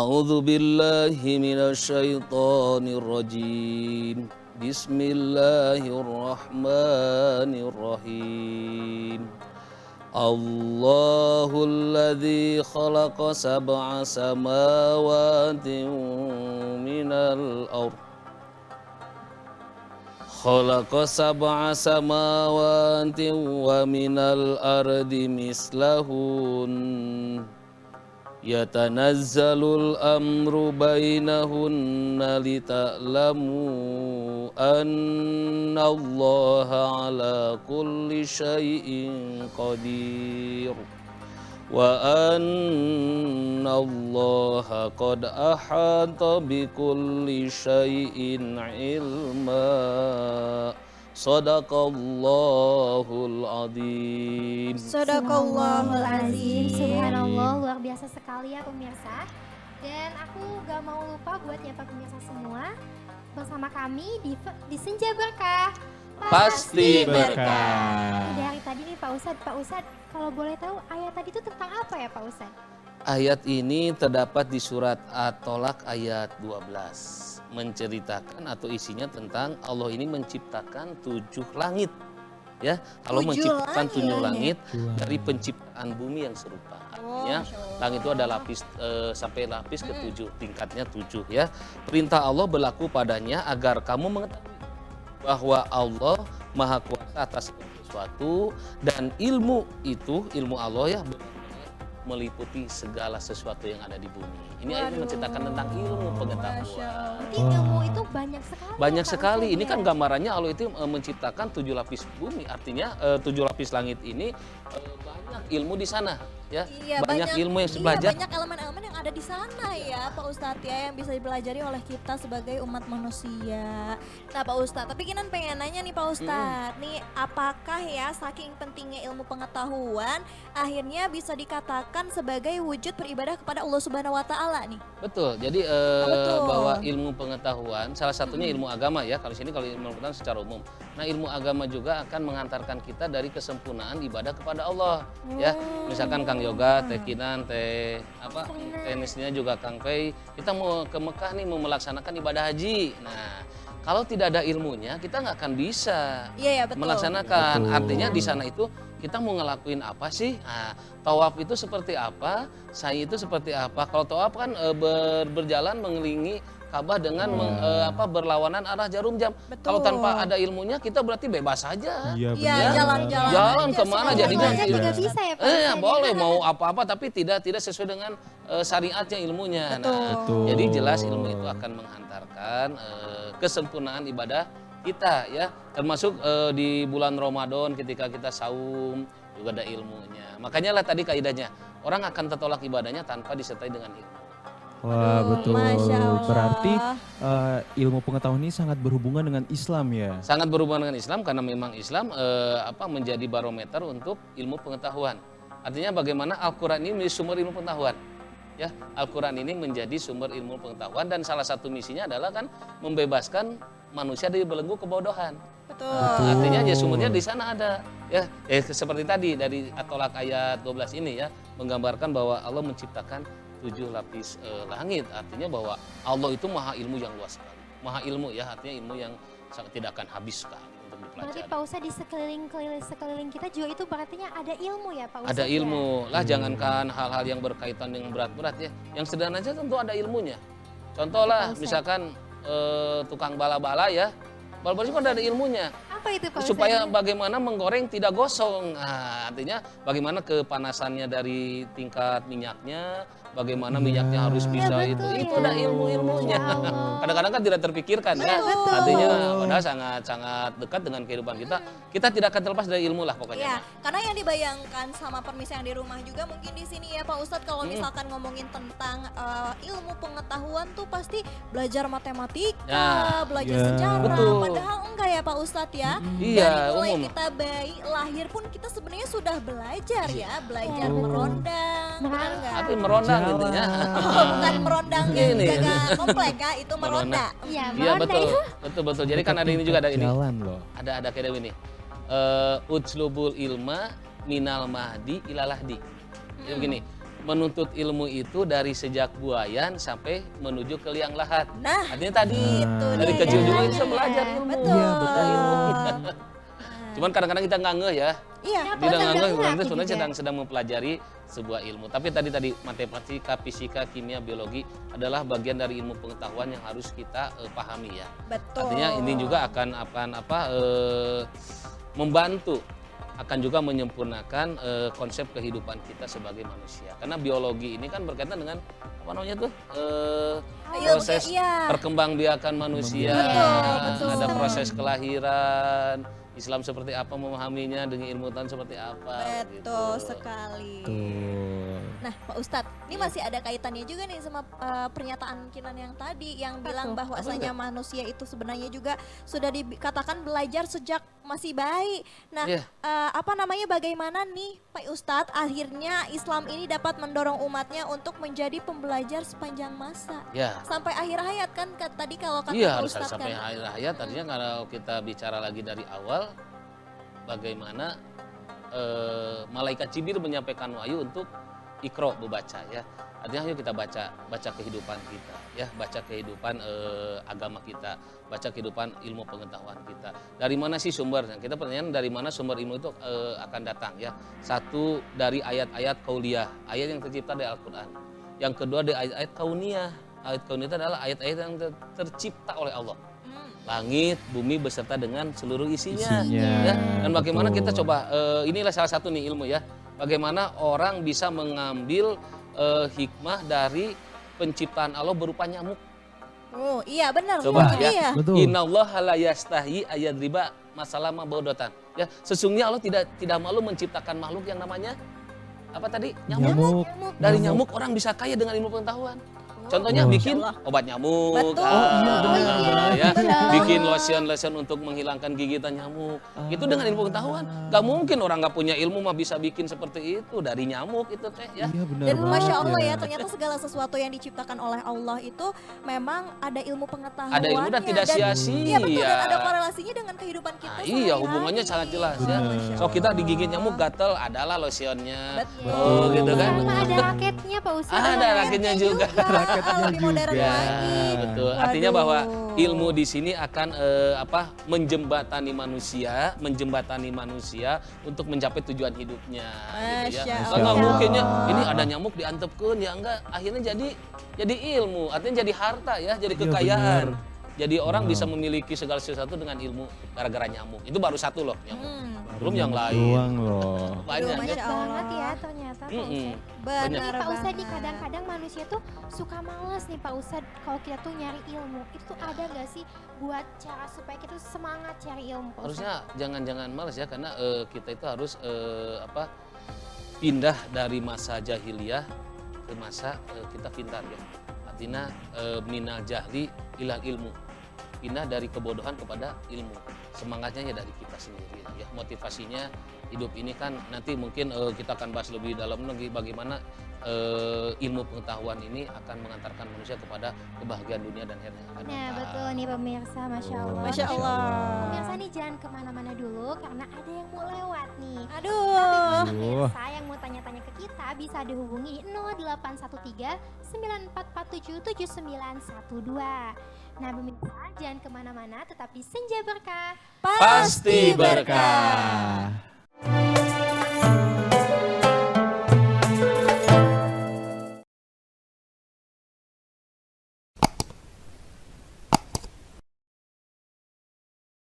A'udzu billahi minasyaitonir rajim. Bismillahirrahmanirrahim. Allahul ladzi khalaqa sab'a samawati minal ardh. Khalaqa sab'a samawati wa minal ardi mislahun. Yatanazzalul amru bainahunna lita'lamu annallaha ala kulli syai'in qadir wa annallaha qad ahata bikulli syai'in ilma. Sadaqallahul azim. Sadaqallahul azim. Subhanallah, luar biasa sekali ya pemirsa. Dan aku gak mau lupa buat nyapa pemirsa semua bersama kami di Senja Berkah. Pasti berkah. Dari tadi nih Pak Ustadz, kalau boleh tahu ayat tadi itu tentang apa ya Pak Ustadz? Ayat ini terdapat di surat At-Tolak ayat 12. Menceritakan atau isinya tentang Allah ini menciptakan 7 langit. Ya, Allah menciptakan 7 langit dari penciptaan bumi yang serupa. Artinya langit itu ada lapis sampai lapis ke-7, tingkatnya 7 ya. Perintah Allah berlaku padanya agar kamu mengetahui bahwa Allah Maha Kuasa atas segala sesuatu dan ilmu itu, ilmu Allah ya meliputi segala sesuatu yang ada di bumi. Ini ayat menceritakan tentang ilmu pengetahuan. Jadi ilmu itu banyak sekali. Banyak sekali. Ini kan gambarannya Allah itu menciptakan 7 lapis bumi. Artinya 7 lapis langit ini banyak ilmu di sana. Ya, Iya, banyak ilmu yang belajar. Banyak elemen-elemen yang ada di sana ya Pak Ustadz ya, yang bisa dipelajari oleh kita sebagai umat manusia. Nah Pak Ustadz, tapi Kinan pengen nanya nih Pak Ustadz, nih apakah ya saking pentingnya ilmu pengetahuan akhirnya bisa dikatakan sebagai wujud beribadah kepada Allah Subhanahu Wa Taala nih? Betul. Jadi Betul. bahwa ilmu pengetahuan salah satunya ilmu agama ya. Kalau sini kalau ilmu pengetahuan secara umum. Nah, ilmu agama juga akan mengantarkan kita dari kesempurnaan ibadah kepada Allah ya. Misalkan Kang Yoga, Teh Kinan, Teh tenisnya juga Kang Pei, kita mau ke Mekah nih mau melaksanakan ibadah haji. Nah, kalau tidak ada ilmunya kita nggak akan bisa Betul. melaksanakan. Artinya di sana itu kita mau ngelakuin apa sih? Nah, tawaf itu seperti apa? Sa'i itu seperti apa? Kalau tawaf kan berjalan mengelilingi Ka'bah dengan berlawanan arah jarum jam. Betul. Kalau tanpa ada ilmunya kita berarti bebas saja. Iya, Iya, benar. jalan-jalan Jalan aja, kemana semua jadinya? aja juga bisa ya Pak Ustadz? Boleh mau apa-apa tapi tidak sesuai dengan syariatnya ilmunya. Nah, Betul. jadi jelas ilmu itu akan menghantarkan kesempurnaan ibadah kita ya. Termasuk di bulan Ramadan ketika kita saum juga ada ilmunya. Makanya lah tadi kaidahnya orang akan tertolak ibadahnya tanpa disertai dengan ilmu. Wah, betul. Masya Allah. Berarti ilmu pengetahuan ini sangat berhubungan dengan Islam ya. Sangat berhubungan dengan Islam karena memang Islam menjadi barometer untuk ilmu pengetahuan. Artinya bagaimana Al-Qur'an ini menjadi sumber ilmu pengetahuan. Ya, Al-Qur'an ini menjadi sumber ilmu pengetahuan dan salah satu misinya adalah kan membebaskan manusia dari belenggu kebodohan. Betul. Artinya ya sumbernya di sana ada. Ya, seperti tadi dari At-Tolak ayat 12 ini ya menggambarkan bahwa Allah menciptakan 7 lapis langit. Artinya bahwa Allah itu maha ilmu yang luas sekali. Maha ilmu ya, artinya ilmu yang sangat tidak akan habis sekali untuk Berarti dipelajari. Pak Ustadz di sekeliling kita juga itu berartinya ada ilmu ya Pak Ustadz? Ada ilmu lah, jangankan hal-hal yang berkaitan dengan berat-berat ya. Yang sederhana saja tentu ada ilmunya. Contoh lah, misalkan tukang bala-bala ya. Bala-bala itu kan ada ilmunya. Apa itu Pak Ustadz? Supaya bagaimana menggoreng tidak gosong. Nah, artinya bagaimana kepanasannya dari tingkat minyaknya, bagaimana minyaknya harus bisa betul, itu ya. ada ilmu-ilmunya. Ya Allah. Kadang-kadang kan tidak terpikirkan ya. Betul. Artinya padahal sangat dekat dengan kehidupan kita. Kita tidak akan terlepas dari ilmu lah pokoknya. Iya, karena yang dibayangkan sama permisi yang di rumah juga mungkin di sini ya Pak Ustadz, kalau misalkan ngomongin tentang ilmu pengetahuan tuh pasti belajar matematika, Ya. belajar Ya. sejarah. Betul. Padahal enggak ya Pak Ustadz ya. Iya, Dari mulai umum. kita bayi lahir pun kita sebenarnya sudah belajar ya, belajar Betul. merondang, benar nggak? Tapi merondang Jalan. intinya. Oh, bukan merondang yang Ini. jaga komplek ya, itu meronda. Iya, Iya meronda betul, itu. betul. Jadi kan ada ini juga ada ini. Jalan loh. Ada kayak ini. Utslubul ilma minal mahdi ilalahdi. Jadi begini, menuntut ilmu itu dari sejak buayan sampai menuju ke liang lahat. Nah, Artinya tadi itu dari dia. kecil juga bisa belajar ilmu. Betul. Iya, betul. Cuman kadang-kadang kita nggak ngeh ya. Iya, Ya, Tidak Ustadz nggak nggak ngeh, berarti ngerti sebenarnya juga. sedang mempelajari sebuah ilmu. Tapi tadi matematika, fisika, kimia, biologi adalah bagian dari ilmu pengetahuan yang harus kita pahami ya. betul. Artinya ini juga akan membantu, akan juga menyempurnakan konsep kehidupan kita sebagai manusia. Karena biologi ini kan berkaitan dengan apa namanya tuh proses iya. perkembangbiakan manusia, Betul. ada proses kelahiran. Islam seperti apa memahaminya, dengan ilmu Tuhan seperti apa. Betul gitu. sekali. Tuh. Nah, Pak Ustadz, ini masih ada kaitannya juga nih sama pernyataan Kinan yang tadi yang bilang bahwasanya manusia itu sebenarnya juga sudah dikatakan belajar sejak masih bayi. Nah, Iya. bagaimana nih Pak Ustadz akhirnya Islam ini dapat mendorong umatnya untuk menjadi pembelajar sepanjang masa Ya. sampai akhir hayat kan tadi kalau kata Iya, Pak harus Ustadz sampai kan. akhir hayat. Artinya kalau kita bicara lagi dari awal, bagaimana malaikat Jibril menyampaikan wahyu untuk Iqra, membaca ya. Artinya ayo kita baca kehidupan kita ya, baca kehidupan agama kita, baca kehidupan ilmu pengetahuan kita. Dari mana sih sumber? Nah, kita pertanyaan dari mana sumber ilmu itu akan datang ya. Satu dari ayat-ayat kauliyah, ayat yang tercipta dari Al-Qur'an. Yang kedua dari ayat-ayat kauniyah. Ayat kauniyah itu adalah ayat-ayat yang tercipta oleh Allah. Langit, bumi beserta dengan seluruh isinya. Ya. Dan bagaimana kita coba, inilah salah satu nih ilmu ya. Bagaimana orang bisa mengambil hikmah dari penciptaan Allah berupa nyamuk. Oh iya benar. Coba ya. Iya. Betul. Innallaha la yastahi ayadriba masalama baudotan. Ya, sesungguhnya Allah tidak malu menciptakan makhluk yang namanya apa tadi? Nyamuk. Nyamuk. Dari nyamuk orang bisa kaya dengan ilmu pengetahuan. Contohnya Oh. bikin obat nyamuk, Betul. ya, benar. bikin lotion untuk menghilangkan gigitan nyamuk. Itu dengan ilmu pengetahuan. Gak mungkin orang gak punya ilmu mah bisa bikin seperti itu dari nyamuk itu teh ya. Iya benar Dan banget Masya Allah ya, ya. ternyata segala sesuatu yang diciptakan oleh Allah itu memang ada ilmu pengetahuannya. Ada ilmu dan tidak sia-sia. Iya betul, dan ada korelasinya dengan kehidupan kita Nah, iya sehari-hari. hubungannya sangat jelas ya. Benar. So kita digigit nyamuk gatel adalah lotionnya. Betul. Oh gitu kan. Sama ada raketnya Pak Ustadz. Ada raketnya juga. Raketnya Lebih modern juga. lagi. Betul. Waduh. Artinya bahwa ilmu di sini akan menjembatani manusia untuk mencapai tujuan hidupnya. Gitu Masya ya. Allah. Nggak mungkinnya ini ada nyamuk diantepkeun ya enggak. Akhirnya jadi ilmu. Artinya jadi harta ya, jadi Iya, kekayaan. benar. Jadi orang bisa memiliki segala sesuatu dengan ilmu gara-gara nyamuk. Itu baru satu loh nyamuk. Belum yang lain. Doang loh. Banyak Aduh, ya. Masya banget Allah. ya ternyata Pak Mm-mm. Ustadz. Benar Tapi Pak Ustadz nih banget. kadang-kadang manusia tuh suka males nih Pak Ustadz kalau kita tuh nyari ilmu. Itu tuh ada gak sih buat cara supaya kita tuh semangat cari ilmu Pak Ustadz? Harusnya jangan males ya, karena kita itu harus pindah dari masa jahiliyah ke masa kita pintar ya. Artinya minal jahli ilal ilmu. Pindah dari kebodohan kepada ilmu. Semangatnya ya dari kita sendiri ya. Motivasinya hidup ini kan nanti mungkin kita akan bahas lebih dalam lagi bagaimana ilmu pengetahuan ini akan mengantarkan manusia kepada kebahagiaan dunia dan akhirat yang akan Nah datang. betul nih pemirsa, Masya Allah. Masya Allah. Pemirsa nih jangan kemana-mana dulu karena ada yang mau lewat nih. Aduh. Pemirsa yang mau tanya-tanya ke kita bisa dihubungi 0813 9447 7912. Nah pemirsa jangan kemana-mana, tetap di Senja Berkah. Pasti berkah. berkah.